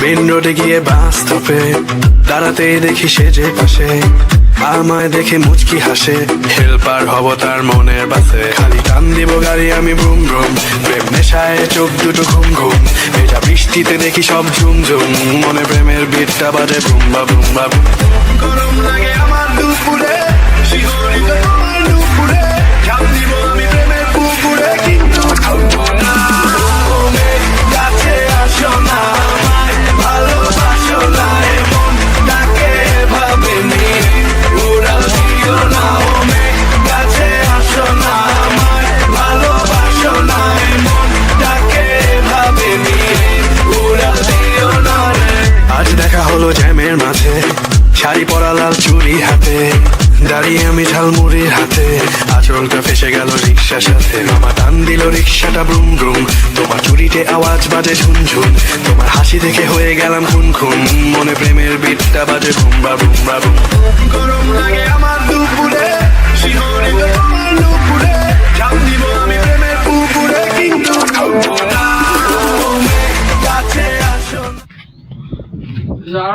Main রোডে গিয়ে বাস স্টপে দাঁড়াতে দেখি সে যে পাশে আমায় দেখে মুচকি হাসে, হেল্পার হব তার মনের বাসে। খালি টান দিব গাড়ি আমি ব্রুম ব্রুম, প্রেম নেশায় চোখ দুটো ঘুম ঘুম। ভেজা বৃষ্টিতে দেখি সব ঝুম ঝুম, মনে প্রেমের বিটটা বাজে বুম বা বুম বা বুম। গরম লাগে আমার দুপুরে, শিহরিত তোমার দুপুরে, ঝাঁপ দিব আমি প্রেমের পুকুরে, কিন্তু থামবো না। ও মেঘ, কাছে আসো না, আমায় ভালোবাসো না, এমন ডাকে ভাবে নিয়ে উড়াল দিও না। ও মেঘ, কাছে আসো না, আমায় ভালোবাসো না, এমন ডাকে ভাবে নিয়ে উড়াল দিও না রে। আজ দেখা হলো জ্যামের মাঝে, শাড়ি পরা লাল চুড়ি হাতে, দাঁড়িয়ে আমি ঝালমুড়ির হাতে, আচরণটা ফেসে গেল রিক্সার সাথে। মামা টান দিল রিক্সাটা ব্রুম ব্রুম, তোমার চুরিতে আওয়াজ বাজে ঝুনঝুন, তোমার হাসি দেখে হয়ে গেলাম খুন খুন, মনে প্রেমের বিটটা বাজে বুম বা বুম বা বুম। গরম লাগে আমার দুপুরে, শিহরিত তোমার দুপুরে, ঝাঁপ দিব আমি প্রেমের পুকুরে, কিন্তু থামবো না। ও মেঘ, কাছে আসো না।